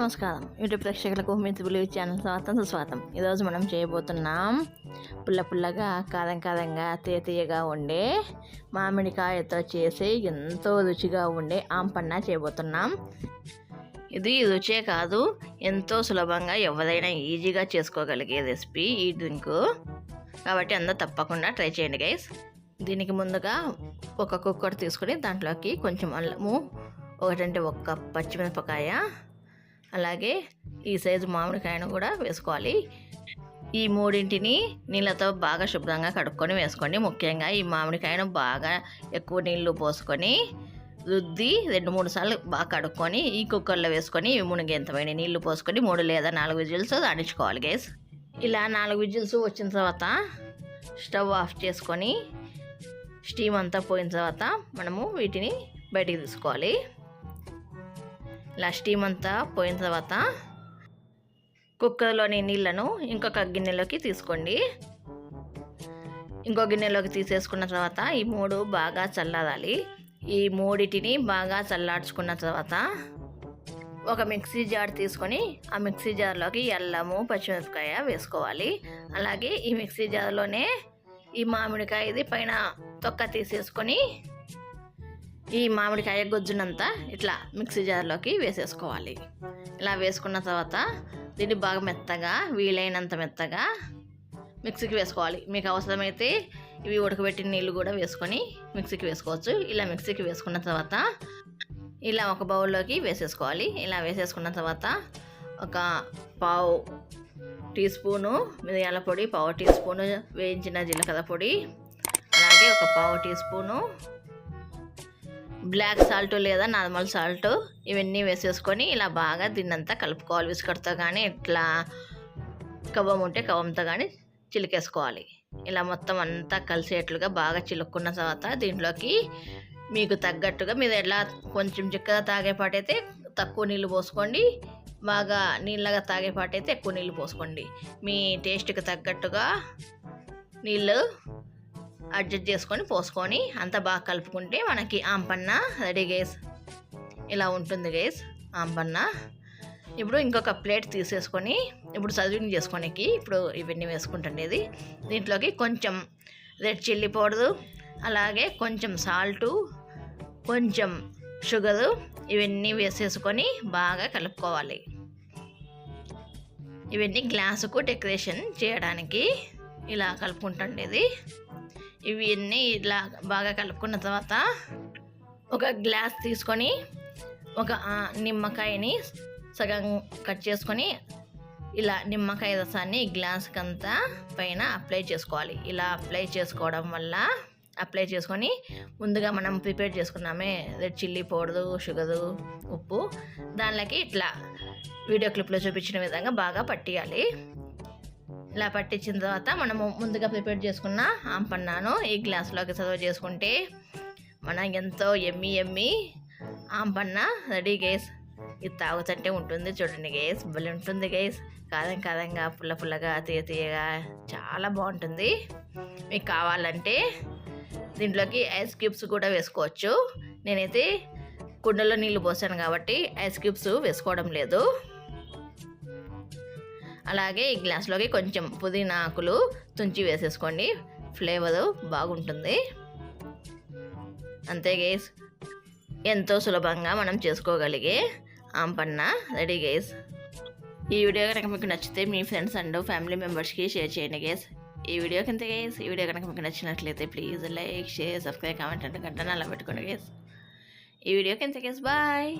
నమస్కారం. యూట్యూబ్ ప్రేక్షకులకు మిత్రులు ఛానల్ స్వాగతం సుస్వాగతం. ఈరోజు మనం చేయబోతున్నాం పుల్లగా కారంగా తీయగా ఉండే మామిడికాయతో చేసి ఎంతో రుచిగా ఉండే ఆంపన్న చేయబోతున్నాం. ఇది రుచే కాదు, ఎంతో సులభంగా ఎవరైనా ఈజీగా చేసుకోగలిగే రెసిపీ ఈ డ్రింక్. కాబట్టి అందరూ తప్పకుండా ట్రై చేయండి గైస్. దీనికి ముందుగా ఒక కుక్కర్ తీసుకొని దాంట్లోకి కొంచెం అల్లము, ఒక్క పచ్చిమిరపకాయ, అలాగే ఈ సైజు మామిడికాయను కూడా వేసుకోవాలి. ఈ మూడింటిని నీళ్ళతో బాగా శుభ్రంగా కడుక్కొని వేసుకోండి. ముఖ్యంగా ఈ మామిడికాయను బాగా ఎక్కువ నీళ్లు పోసుకొని రుద్ది 2-3 సార్లు బాగా కడుక్కొని ఈ కుక్కర్లో వేసుకొని మునిగేంతమైన నీళ్లు పోసుకొని 3 లేదా 4 విజిల్స్ ఆడించుకోవాలి గైస్. ఇలా 4 విజిల్స్ వచ్చిన తర్వాత స్టవ్ ఆఫ్ చేసుకొని స్టీమ్ అంతా పోయిన తర్వాత మనము వీటిని బయటికి తీసుకోవాలి. ఇలా స్టీమ్ అంతా పోయిన తర్వాత కుక్కర్లోని నీళ్ళను ఇంకొక గిన్నెలోకి తీసుకోండి. ఇంకో గిన్నెలోకి తీసేసుకున్న తర్వాత ఈ 3 బాగా చల్లారాలి. ఈ మూడిటిని బాగా చల్లార్చుకున్న తర్వాత ఒక మిక్సీ జార్ తీసుకొని ఆ మిక్సీ జార్లోకి అల్లము, పచ్చిమిరపకాయ వేసుకోవాలి. అలాగే ఈ మిక్సీ జార్లోనే ఈ మామిడికాయ ఇది పైన తొక్క తీసేసుకొని ఈ మామిడికాయ గొజ్జునంతా ఇట్లా మిక్సీ జార్లోకి వేసేసుకోవాలి. ఇలా వేసుకున్న తర్వాత దీన్ని బాగా మెత్తగా, వీలైనంత మెత్తగా మిక్సీకి వేసుకోవాలి. మీకు అవసరమైతే ఇవి ఉడకబెట్టిన నీళ్ళు కూడా వేసుకొని మిక్సీకి వేసుకోవచ్చు. ఇలా మిక్సీకి వేసుకున్న తర్వాత ఇలా ఒక బౌల్లోకి వేసేసుకోవాలి. ఇలా వేసేసుకున్న తర్వాత ఒక పావు టీ స్పూను మిరియాల పొడి, పావు టీ స్పూను వేయించిన జీలకర్ర పొడి, అలాగే ఒక పావు టీ స్పూను బ్లాక్ సాల్ట్ లేదా నార్మల్ సాల్ట్, ఇవన్నీ వేసేసుకొని ఇలా బాగా దీన్నంతా కలుపుకోవాలి. విసుకడతో కానీ ఇట్లా కవ్వం ఉంటే కవ్వంతో కానీ చిలికేసుకోవాలి. ఇలా మొత్తం అంతా కలిసేట్లుగా బాగా చిలుక్కున్న తర్వాత దీంట్లోకి మీకు తగ్గట్టుగా మీరు ఎలా కొంచెం చిక్కగా తాగేపాటైతే తక్కువ నీళ్ళు పోసుకోండి, బాగా నీళ్ళగా తాగేపాటైతే ఎక్కువ నీళ్ళు పోసుకోండి. మీ టేస్ట్కి తగ్గట్టుగా నీళ్ళు అడ్జస్ట్ చేసుకొని పోసుకొని అంతా బాగా కలుపుకుంటే మనకి ఆంపన్న రెడీ గైస్. ఇలా ఉంటుంది గైస్ ఆంపన్న. ఇప్పుడు ఇంకొక ప్లేట్ తీసేసుకొని ఇప్పుడు సర్వింగ్ చేసుకోనికి ఇప్పుడు ఇవన్నీ వేసుకుంటుండేది. దీంట్లోకి కొంచెం రెడ్ చిల్లీ పౌడరు, అలాగే కొంచెం సాల్టు, కొంచెం షుగరు, ఇవన్నీ వేసేసుకొని బాగా కలుపుకోవాలి. ఇవన్నీ గ్లాసుకు డెకరేషన్ చేయడానికి ఇలా కలుపుకుంటుండేది. ఇవన్నీ ఇలా బాగా కలుపుకున్న తర్వాత ఒక గ్లాస్ తీసుకొని ఒక నిమ్మకాయని సగం కట్ చేసుకొని ఇలా నిమ్మకాయ రసాన్ని గ్లాస్కి అంతా పైన అప్లై చేసుకోవాలి. ఇలా అప్లై చేసుకొని ముందుగా మనం ప్రిపేర్ చేసుకున్నామే రెడ్ చిల్లీ పౌడరు, షుగరు, ఉప్పు, దానిలోకి ఇట్లా వీడియో క్లిప్లో చూపించిన విధంగా బాగా పట్టియాలి. ఇలా పట్టించిన తర్వాత మనము ముందుగా ప్రిపేర్ చేసుకున్న ఆంపన్నాను ఈ గ్లాసులోకి సర్వ్ చేసుకుంటే మన ఎంతో ఎమ్మి ఆంపన్న రెడీ గైస్. ఇది తాగుతుంటే ఉంటుంది చూడండి గైస్, భలే ఉంటుంది గైస్. కారంగా, పుల్లగా, తీయగా చాలా బాగుంటుంది. మీకు కావాలంటే దీంట్లోకి ఐస్ క్యూబ్స్ కూడా వేసుకోవచ్చు. నేనైతే కుండలో నీళ్ళు పోసాను కాబట్టి ఐస్ క్యూబ్స్ వేసుకోవడం లేదు. అలాగే ఈ గ్లాస్లోకి కొంచెం పుదీనా ఆకులు తుంచి వేసేసుకోండి, ఫ్లేవరు బాగుంటుంది. అంతే గైస్, ఎంతో సులభంగా మనం చేసుకోగలిగే ఆంపన్న రెడీ గైస్. ఈ వీడియో కనుక మీకు నచ్చితే మీ ఫ్రెండ్స్ అండ్ ఫ్యామిలీ మెంబర్స్కి షేర్ చేయండి గైస్. ఈ వీడియో కనుక మీకు నచ్చినట్లయితే please like, share, subscribe, comment అంటే గంటను అలా పెట్టుకోండి గైస్. ఈ వీడియోకి ఎంత గైస్, బాయ్.